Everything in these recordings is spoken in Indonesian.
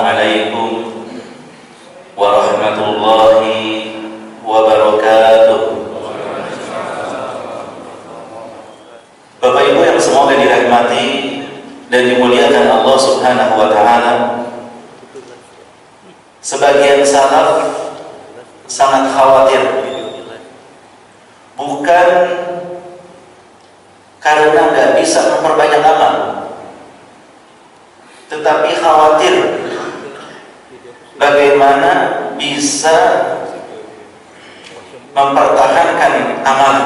Assalamualaikum warahmatullahi wabarakatuh. Bapak Ibu yang semoga dirahmati dan dimuliakan Allah Subhanahu wa taala. Sebagian salaf sangat khawatir, bukan karena nggak bisa memperbanyak amal, tetapi khawatir bagaimana bisa mempertahankan amal.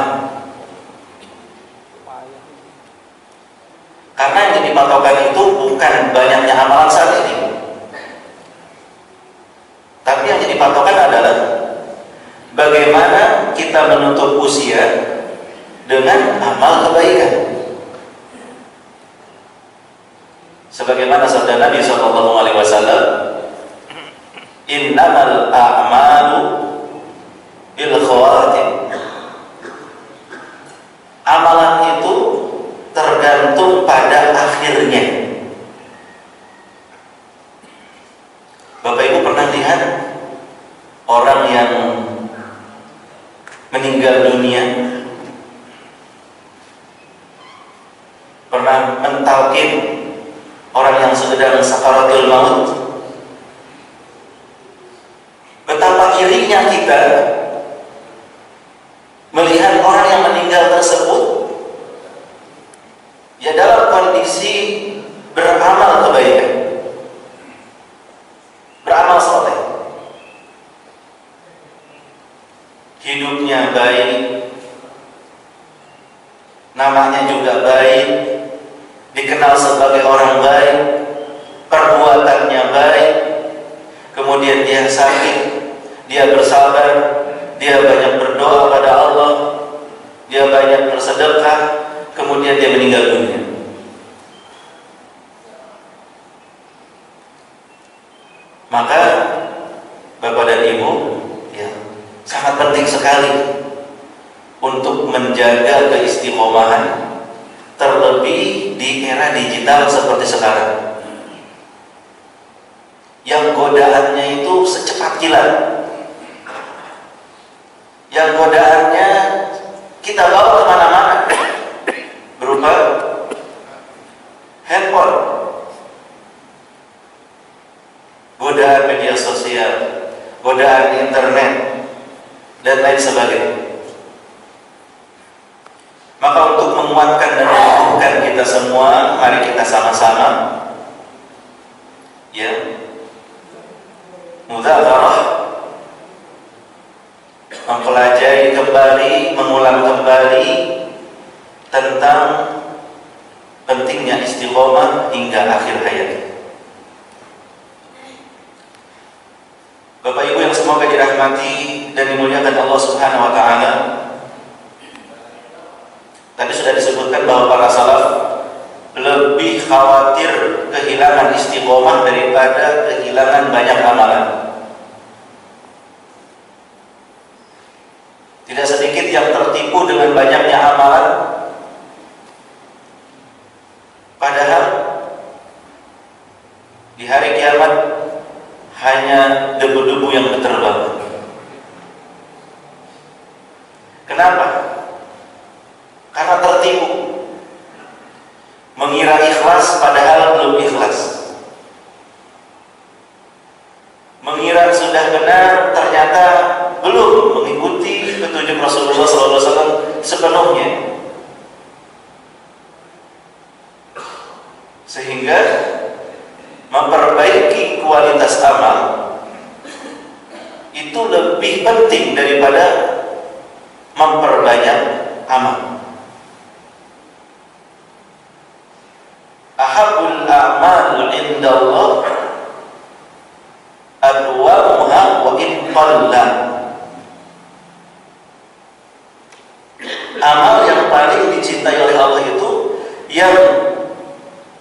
Karena yang jadi patokan itu bukan banyaknya amalan saat ini, tapi yang jadi patokan adalah bagaimana kita menutup usia dengan amal kebaikan. Sebagaimana sabda Nabi SAW, innamal a'malu bil khawatim. Amalan itu tergantung pada akhirnya. Bapak Ibu pernah lihat orang yang meninggal dunia, pernah mentalkin orang yang sedang sakaratul maut? Betapa irinya kita melihat orang yang meninggal tersebut ya dalam kondisi beramal kebaikan, beramal soleh, hidupnya baik, namanya juga baik, dikenal sebagai orang baik, perbuatannya baik, kemudian dia sakit, dia bersabar, dia banyak berdoa pada Allah, dia banyak bersedekah, kemudian dia meninggal dunia. Maka Bapak dan Ibu, ya, sangat penting sekali untuk menjaga keistiqomahan, terlebih di era digital seperti sekarang, yang godaannya itu secepat kilat, yang godaannya kita bawa kemana-mana, berupa handphone, godaan media sosial, godaan internet, dan lain sebagainya. Maka untuk menguatkan dan mengukuhkan kita semua, mari kita sama-sama ya mudzakarah, mempelajari kembali, mengulang kembali tentang pentingnya istiqomah hingga akhir hayat. Bapak Ibu yang semoga dirahmati dan dimuliakan Allah Subhanahu wa taala, tadi sudah disebutkan bahwa para salaf lebih khawatir kehilangan istiqomah daripada kehilangan banyak amalan. Tidak sedikit yang tertipu dengan banyaknya amalan, padahal di hari kiamat hanya debu-debu yang berterbangan. Kenapa? Karena tertipu, mengira ikhlas padahal belum ikhlas, mengira sudah benar ternyata belum mengikuti petunjuk Rasulullah SAW sepenuhnya, sehingga memperbaiki kualitas amal itu lebih penting daripada memperbanyak amal. Ahabul a'mal indallah adwamuha wa in qalla. Amal yang paling dicintai oleh Allah itu yang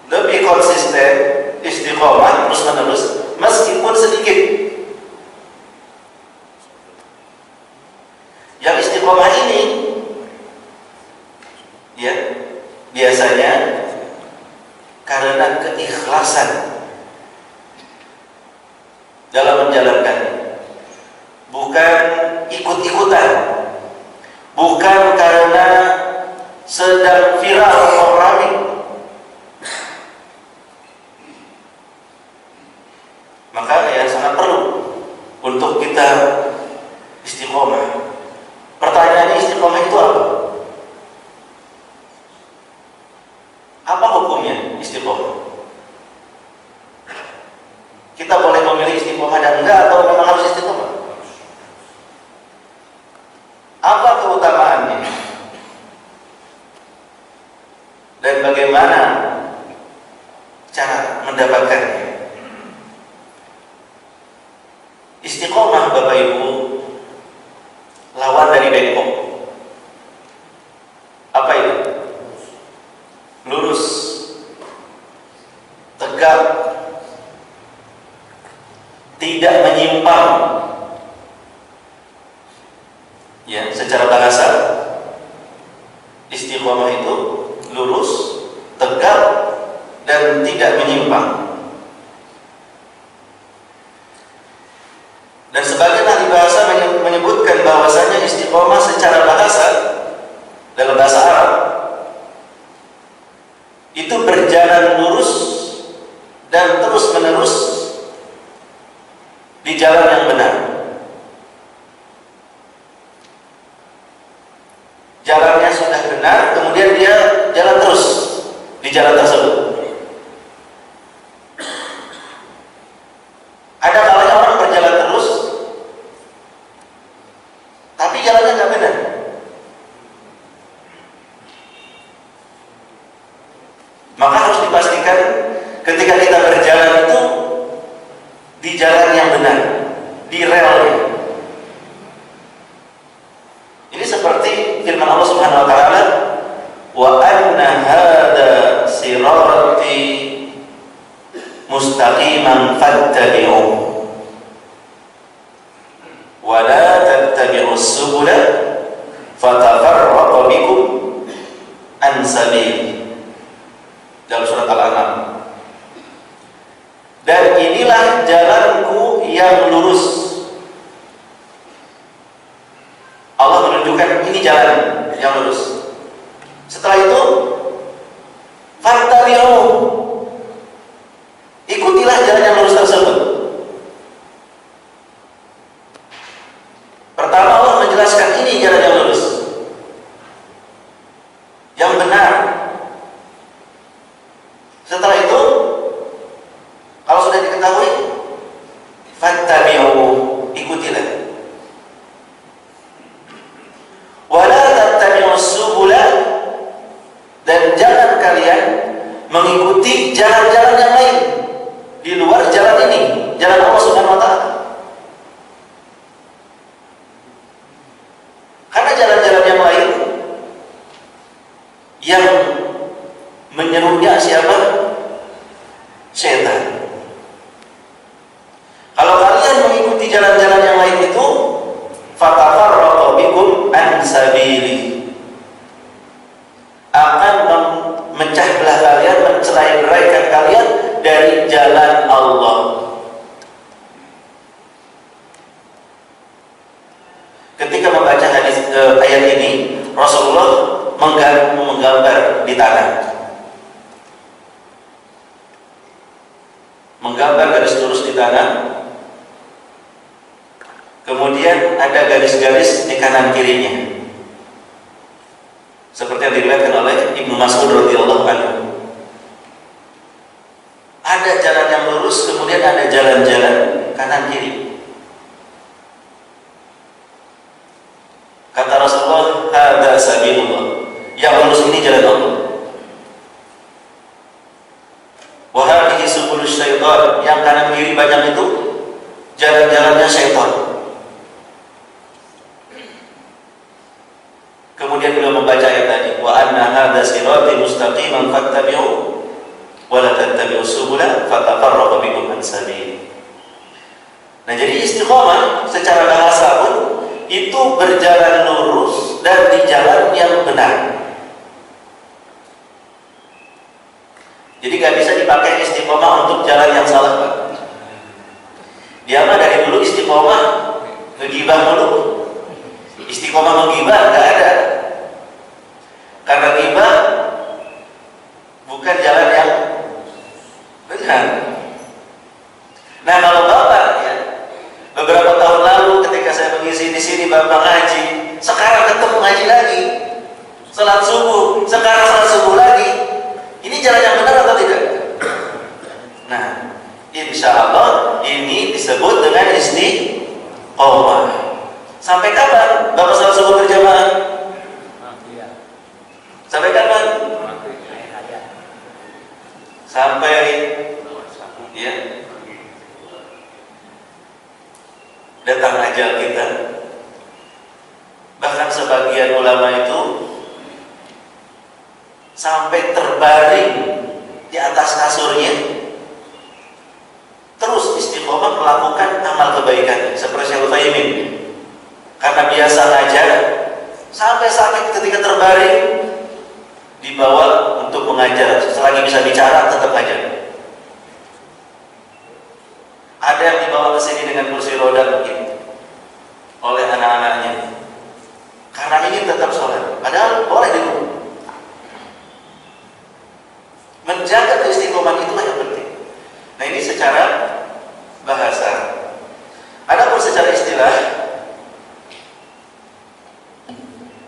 lebih konsisten, istiqomah terus menerus meskipun sedikit. Yang istiqomah ini ya biasanya karena keikhlasan ikut-ikutan, bukan karena sedang viral atau ramai. Maka ya sangat perlu untuk kita istiqomah. Pertanyaannya, istiqomah itu apa? Apa hukumnya istiqomah? Kita boleh memilih istiqomah dan enggak, atau memang harus istiqomah? Apa keutamaannya? Dan bagaimana cara mendapatkannya? Istiqomah, Bapak Ibu, lawan dari bengkok. Apa itu? Lurus, tegak, tidak menyimpang. Ya, secara bahasa istiqomah itu lurus, tegak, dan tidak menyimpang. Dan sebagian ahli bahasa menyebutkan bahwasanya istiqomah secara bahasa, dalam bahasa Arab, itu berjalan lurus dan terus menerus di jalan yang benar. Jalannya sudah benar, kemudian dia jalan terus di jalan tersebut. Ada kalanya orang berjalan terus, tapi jalannya nggak benar. Maka harus dipastikan ketika kita berjalan itu di jalan yang benar, di relnya. Ini seperti firman Allah Subhanahu wa taala, "Wa anna hadza sirati mustaqiman fattabi'uhu wa la tattabi'us subula fatafarraqa bikum an sabili." Dalam surat Al-An'am. Dan inilah jalanku yang lurus. Allah menunjukkan ini jalan yang lurus. Setelah itu, fattabi'u, ikutilah jalan yang lurus tersebut. Pertama Allah menjelaskan ini jalan yang lurus, yang benar. Setelah itu, kalau sudah diketahui, fattabi'u, ikutilah. Wala tattabi'us subula, dan jangan kalian mengikuti jalan-jalan yang lain di luar jalan ini, jalan Allah Subhanahu wa taala. Karena jalan-jalan yang lain yang menyerunya siapa? Setan. Kalau kalian mengikuti jalan-jalan yang lain itu, fatafarraqu bikum an sabili, akan memecah belah kalian, mencerai-beraikan kalian dari jalan Allah. Ketika membaca ayat ini, Rasulullah menggambar di tanah, menggambar garis lurus di tanah, kemudian ada garis-garis di kanan kirinya, seperti yang diriwayatkan oleh Ibnu Mas'ud radhiyallahu anhu. Ada jalan yang lurus, kemudian ada jalan-jalan kanan kiri. Kata Rasulullah, hadza sabilullah, yang lurus ini jalan Allah. Wa hadhihi subulus syaitan, yang kanan kiri banyak itu jalan-jalannya syaitan. Kemudian beliau membaca ayat tadi, wa anna hadza sirati mustaqiman fattabi'u wa la tattabi'us subula fatafarraqu bikum an sabili. Nah, jadi istiqomah secara bahasa pun itu berjalan lurus dan di jalan yang benar. Jadi gak bisa dipakai istiqomah untuk jalan yang salah, Pak. Dia mah dari dulu istiqomah ngegibah dulu. Istiqomah menggibah nggak ada. Karena ghibah bukan jalan yang benar. Nah, kalau Bapak ya, beberapa tahun lalu ketika saya mengisi di sini Bapak ngaji, sekarang ketemu ngaji lagi, salat subuh, sekarang salat subuh lagi, ini jalan yang benar atau tidak? Nah, insya Allah ini disebut dengan istiqomah. Sampai kapan Bapak salat subuh berjamaah? Sampai kapan? Sampai ya datang ajal kita. Bahkan sebagian ulama itu sampai terbaring di atas kasurnya terus istiqomah melakukan amal kebaikan seperti Syekh Utsaimin. Karena biasa ngajar sampai sakit ketika terbaring dibawa untuk mengajar, selagi bisa bicara tetap ngajar. Ada yang dibawa ke sini dengan kursi roda mungkin oleh anak-anaknya, karena ingin tetap sholat, padahal boleh di rumah. Menjaga keistiqomahan itulah yang penting. Nah, ini secara bahasa. Adapun secara istilah,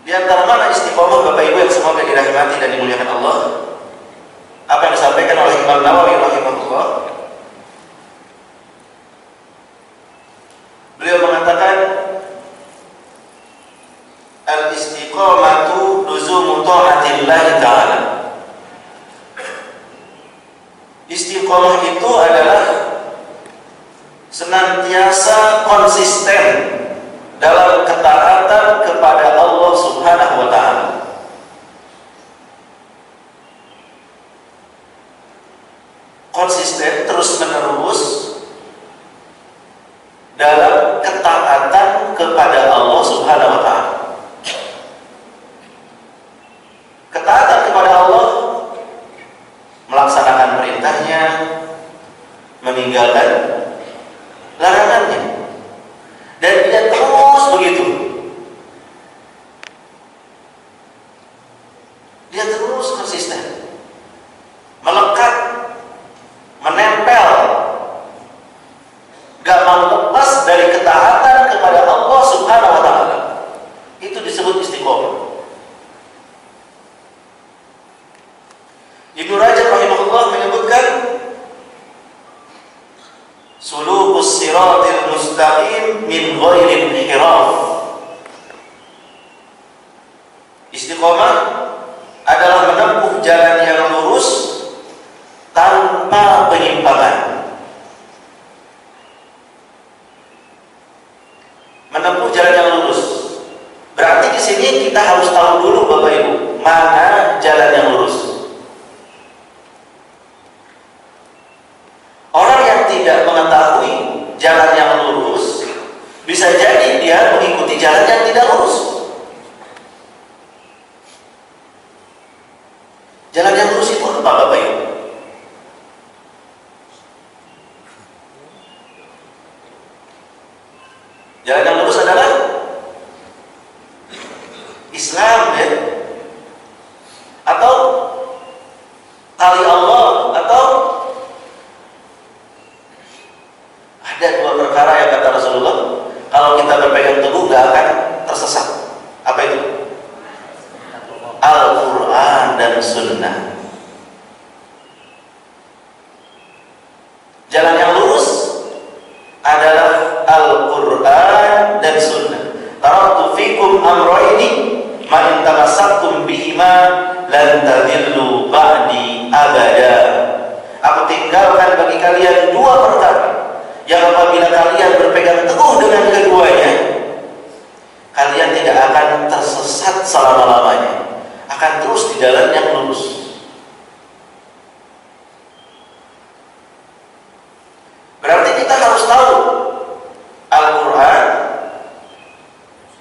di antara mana istiqomah Bapak Ibu yang semoga dirahmati dan dimuliakan Allah, apa yang disampaikan oleh Imam Nawawi rahimahullah. Beliau mengatakan al-istiqomatu luzumu ta'atillahi ta'ala. Istiqomah itu adalah senantiasa konsisten dalam ketaatan kepada Allah Subhanahu wa ta'ala. Konsisten terus-menerus dalam ketaatan kepada Allah Subhanahu wa ta'ala. Ketaatan kepada Allah, melaksanakan perintahnya, meninggalkan larangannya. Dan dia terus begitu. Dia terus konsisten, melekat, menempel, gak mau lepas dari ketaatan kepada Allah Subhanahu wa ta'ala. Itu disebut istiqomah. Ibnu Rajab rahimahullah menyebutkan sulukus siratil mustaqim min ghairi inhiraf. Istiqomah adalah menempuh jalan yang lurus tanpa penyimpangan. Menempuh jalan yang lurus berarti di sini kita harus tahu dulu Bapak Ibu, mana jalan yang lurus. Orang yang tidak mengetahui jalan yang lurus, bisa jadi dia mengikuti jalan yang tidak lurus. Jalan yang lurus itu apa Bapak Ibu? Jalan yang lurus adalah Islam, ya? Atau tali Allah, atau ada dua perkara yang kata Rasulullah, kalau kita berpegang teguh gak akan tersesat. Apa itu? Al-Quran dan Sunnah. Jalan yang lurus adalah Al-Quran dan Sunnah. Taraktu fikum amrayni ma in tamassaktum bihima lan tadillu ba'di abada. Aku tinggalkan bagi kalian dua perkara yang apabila kalian berpegang teguh dengan keduanya, kalian tidak akan tersesat selama-lamanya, akan terus di jalan yang lurus. Berarti kita harus tahu Al-Quran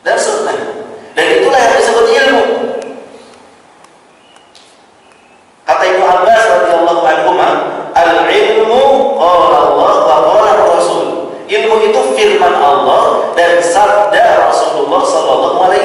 dan Sunnah, dan itulah yang disebut ilmu. Kata Ibnu Abbas radhiyallahu anhu, al-ilmu qala Allah wa qala Rasul. Ilmu itu firman Allah dan sabda Rasulullah sallallahu alaihi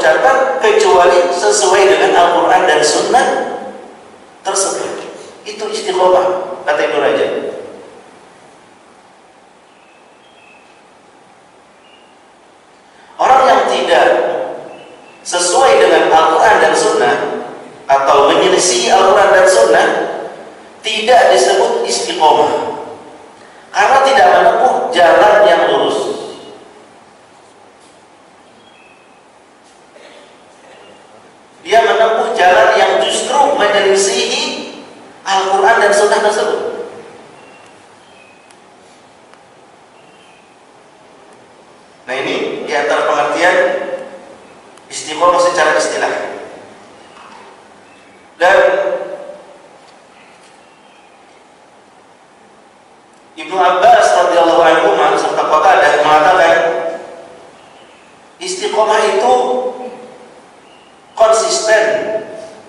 mengucapkan kecuali sesuai dengan Al-Quran dan Sunnah tersebut. Itu istiqomah, kata Ibnu Rajab. Orang yang tidak sesuai dengan Al-Quran dan Sunnah atau menyelisih Al-Quran dan Sunnah tidak disebut istiqomah, karena tidak menempuh jalan yang lurus. Dia menempuh jalan yang justru menyelisihi Al-Quran dan Sunnah tersebut. Nah, ini di antara pengertian istiqomah secara istilah. Dan Ibnu Abbas radhiyallahu anhu serta Qatadah mengatakan istiqomah itu konsisten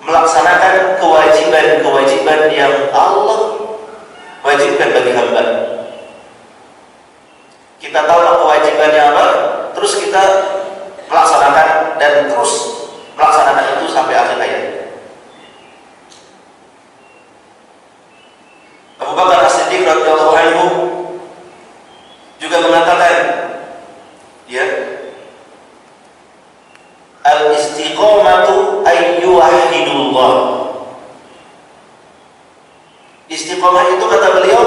melaksanakan kewajiban-kewajiban yang Allah wajibkan bagi hamba. Kita tahu kewajibannya apa, terus kita melaksanakan dan terus melaksanakan itu sampai akhir hayat. Abu Bakar As-Siddiq radhiyallahu anhu juga mengatakan, ya, al-istiqomatu ayyuhidullah. Istiqomah itu, kata beliau,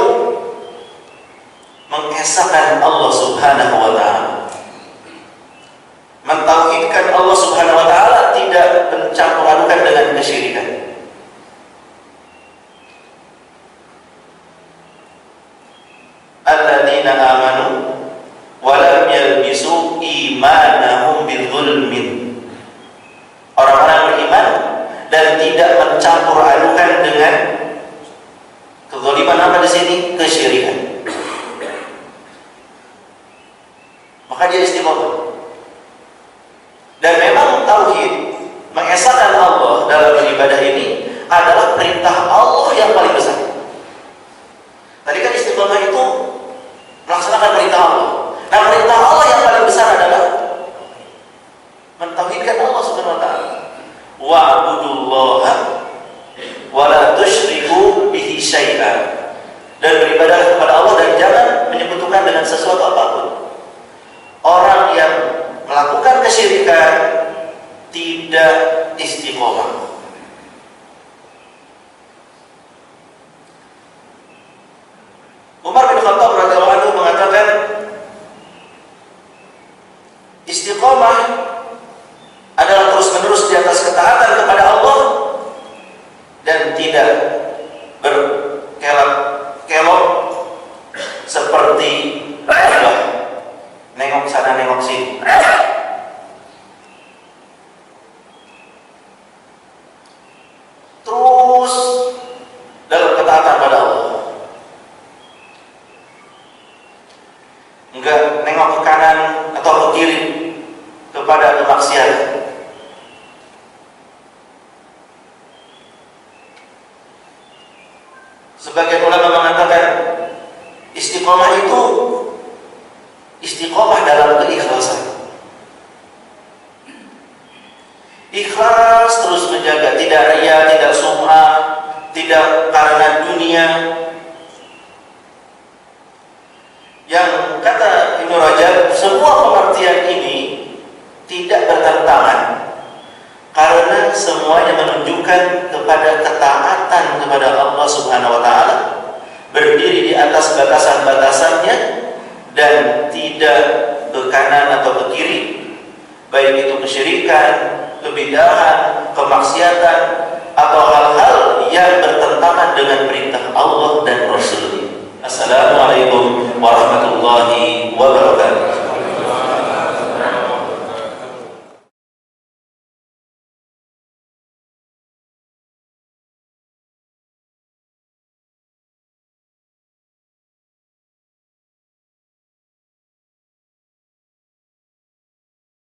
mengesahkan Allah Subhanahu wa ta'ala, mentauhidkan Allah Subhanahu wa ta'ala, tidak mencampur adukan dengan kesyirikan. Alladzina amanu wa lam yalbisu imanahum bidzulmin. Orang-orang beriman dan tidak mencampur adukan dengan kezaliman. Apa di sini? Kesyirikan. Maka dia istiqomah. Dan memang tauhid, mengesahkan Allah dalam beribadah ini adalah perintah Allah yang paling besar. Tadi kan istiqomah itu melaksanakan perintah Allah. Nah, perintah Allah yang paling besar adalah mentauhidkan Allah Subhanahu wa ta'ala. Wa'budullaha wa la tusyriku bihi syai'an. Dan beribadah kepada Allah dan jangan menyekutukan dengan sesuatu apapun. Orang yang melakukan kesyirikan tidak istiqomah. Umar bin Khattab radhiyallahu anhu mengatakan, istiqomah adalah terus-menerus di atas ketaatan kepada Allah dan tidak berkelok-kelok seperti nengok sana nengok sini. Terus dalam ketaatan pada Allah, enggak nengok ke kanan atau ke kiri kepada kemaksiatan. Sebagian ulama mengatakan istiqomah itu istiqomah dalam keikhlasan. Ikhlas terus menjaga, tidak riya, tidak sum'ah, tidak karena dunia. Yang kata Ibnu Rajab, semua pengertian ini tidak bertentangan, karena semuanya menunjukkan kepada ketaatan kepada Allah Subhanahu wa ta'ala, berdiri di atas batasan-batasannya dan tidak ke kanan atau ke kiri, baik itu kesyirikan, kebidahan, kemaksiatan, atau hal-hal yang bertentangan dengan perintah Allah dan Rasul-Nya. Assalamualaikum warahmatullahi wabarakatuh.